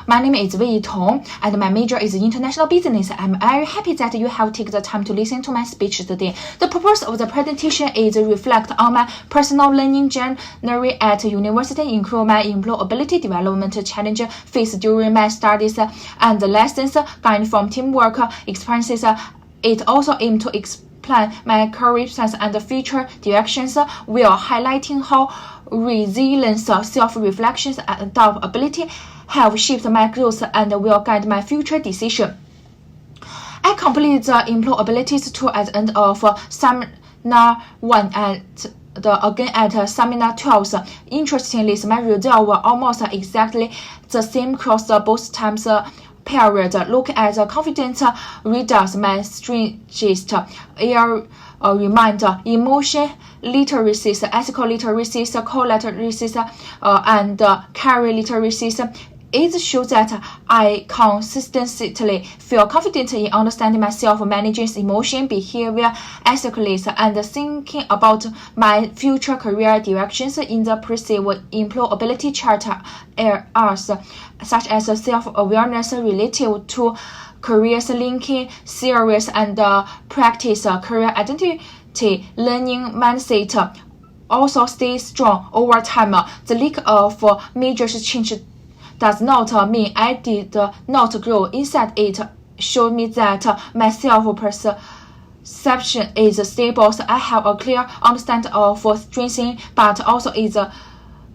My name is Wei Tong, and my major is international business. I'm very happy that you have taken the time to listen to my speech today. The purpose of the presentation is to reflect on my personal learning journey at university, include my employability development challenge faced during my studies and the lessons gained from teamwork experiences. It also aims to explain my career plans and future directions while highlighting how resilience, self-reflection, and adaptability have shaped my growth and will guide my future decision. I completed the employability tour at the end of Seminar 1 and again at Seminar 12. Interestingly, my results were almost exactly the same across both times period. Look at the confident readers, my strongest remind emotion literacy, ethical literacy, co-literacy, and career literacy. It shows that I consistently feel confident in understanding myself, managing emotion, behavior, ethically, and thinking about my future career directions. In the perceived employability chart areas such as self-awareness related to careers linking theories and practice, career identity, learning mindset also stay strong over time. The lack of major change does not mean I did not grow. Instead, it showed me that my self-perception is stable. So I have a clear understanding of strengths, but also is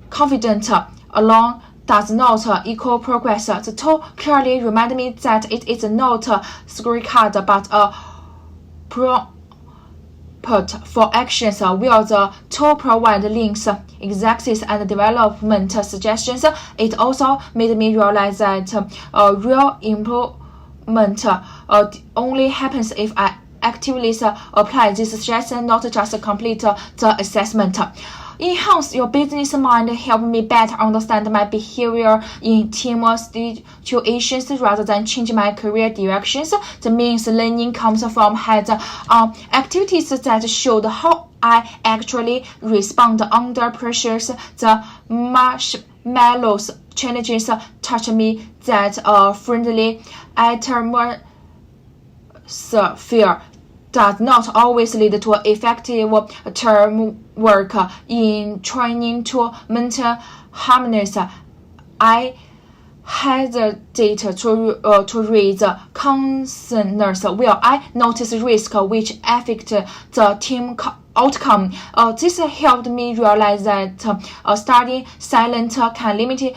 confident alone does not equal progress. The tool clearly reminded me that it is not a scorecard, but a prompt for actions. While the tool provides links, exercises, and development suggestions, it also made me realize that real improvement only happens if I actively apply these suggestions, not just complete the assessment. Enhance your business mind help me better understand my behavior in team situations rather than changing my career directions. The means learning comes from hands-on activities that showed how I actually respond under pressures. The marshmallows challenges touch me that friendly atmosphere does not always lead to effective term work. In training to maintain harmonies, I hesitate to raise concerns while I notice risk which affect the team outcome. This helped me realize that studying silent can limit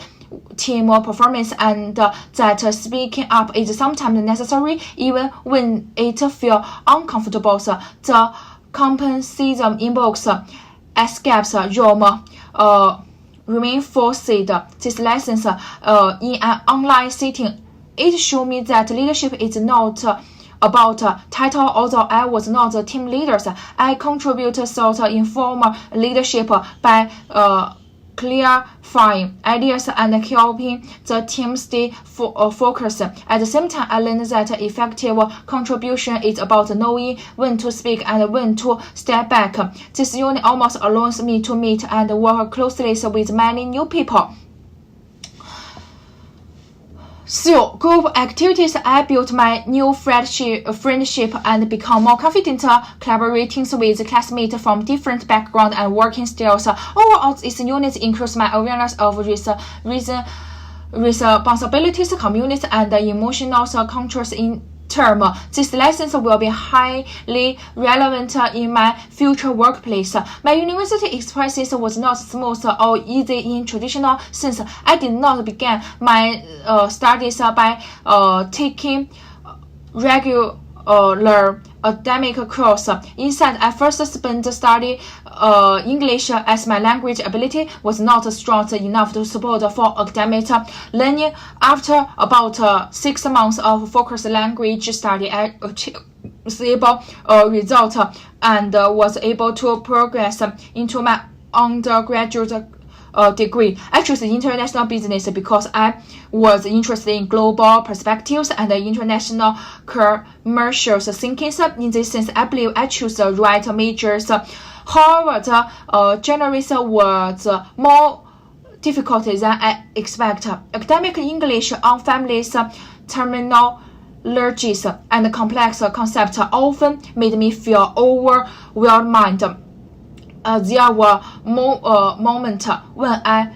team performance and that speaking up is sometimes necessary even when it feels uncomfortable. The compensatism invokes escapes Rome reinforced these lessons in an online setting. It showed me that leadership is not about title. Although I was not a team leader, I contributed thought informal leadership by clarifying ideas and helping the team stay focused. At the same time, I learned that effective contribution is about knowing when to speak and when to step back. This unit almost allows me to meet and work closely with many new people. Through group activities, I built my new friendship and become more confident collaborating with classmates from different backgrounds and working styles. Overall, this unit increased my awareness of responsibilities, community, and emotional controls in term. These lessons will be highly relevant in my future workplace. My university experience was not smooth or easy in traditional sense. I did not begin my studies by taking regular academic course. Instead, I first spent studying English as my language ability was not strong enough to support for academic learning. After about 6 months of focused language study, I achieved stable result and was able to progress into my undergraduate degree. I chose international business because I was interested in global perspectives and international commercial thinking. In this sense, I believe I chose the right majors. However, the generalist was more difficult than I expect. Academic English on families, terminologies, and complex concepts often made me feel overwhelmed. There were moments when I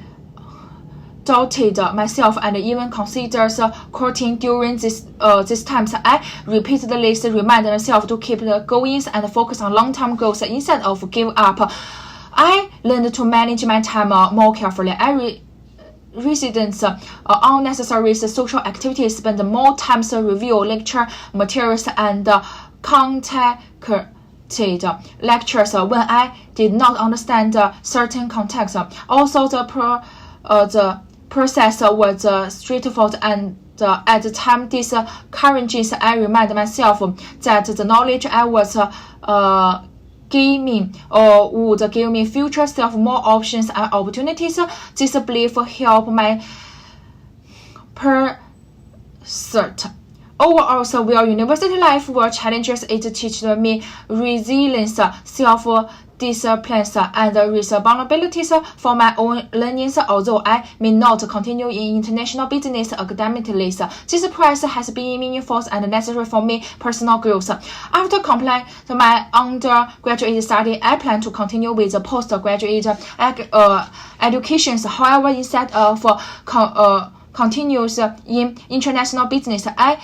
doubted myself and even considered quitting during these times. I repeatedly reminded myself to keep going and focus on long-term goals instead of give up. I learned to manage my time more carefully. I residents unnecessary social activities, spend more time review lecture materials and contacted lectures when I did not understand certain context. Also, the process was straightforward and at the time discourages. I remind myself that the knowledge I was gaining would give me future self more options and opportunities. This belief helped my pursuit. Overall, while university life were challenges, it teaches me resilience, self-discipline, and responsibilities for my own learning. Although I may not continue in international business academically, this process has been meaningful and necessary for me personal growth. After completing my undergraduate study, I plan to continue with postgraduate education. However, instead of continues in international business, I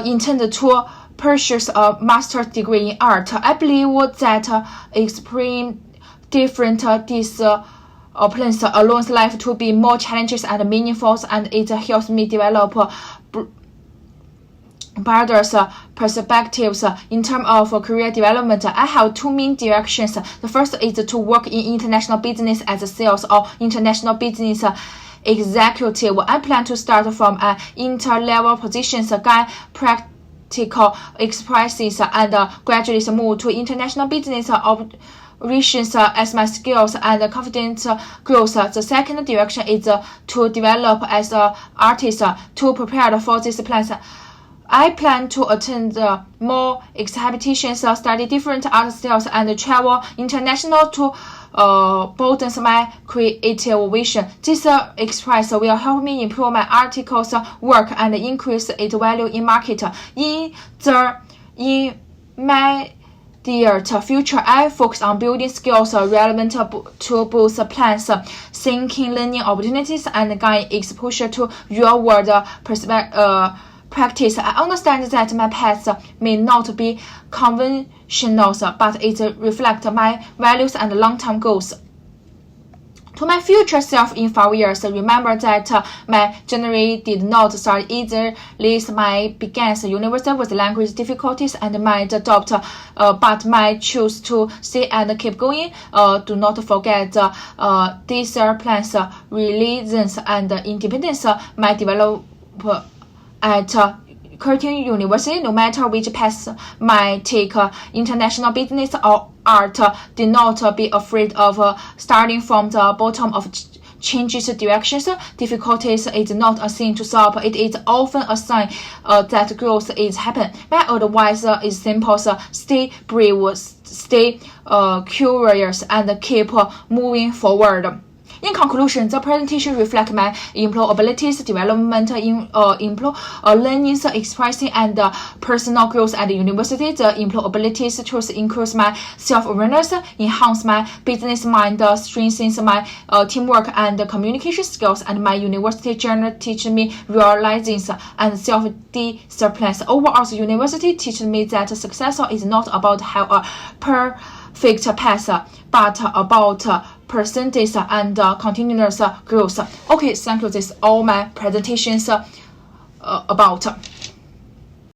intend to pursue a master's degree in art. I believe that exploring different disciplines allows life to be more challenging and meaningful, and it helps me develop broader perspectives in terms of career development. I have two main directions. The first is to work in international business as a sales or international business executive. I plan to start from an inter-level position, gain practical experiences, and gradually move to international business operations as my skills and confidence grows. The second direction is to develop as an artist. To prepare for these plans, I plan to attend more exhibitions, study different art styles, and travel international to broadens my creative vision. This express will help me improve my articles work and increase its value in market. In my future, I focus on building skills relevant to both plans, seeking learning opportunities, and gain exposure to real-world practice. I understand that my path may not be conventional, but it reflects my values and long-term goals. To my future self in 5 years, remember that my journey did not start easily. My began university with language difficulties and my doubt, but my choose to stay and keep going. Do not forget disciplines, resilience, and independence. My develop at Curtin University. No matter which path might take, international business or art, do not be afraid of starting from the bottom of changes directions. Difficulties is not a thing to solve. It is often a sign that growth is happening. My advice is simple: stay brave, stay curious, and keep moving forward. In conclusion, the presentation reflects my employability, development in learning, expressing, and personal growth at the university. The employability tools increase my self-awareness, enhance my business mind, strengthens my teamwork and communication skills, and my university journey teaches me realizing and self-discipline. Overall, the university teaches me that success is not about have a perfect path, but about percentage and continuous growth. Okay, thank you. This is all my presentations about.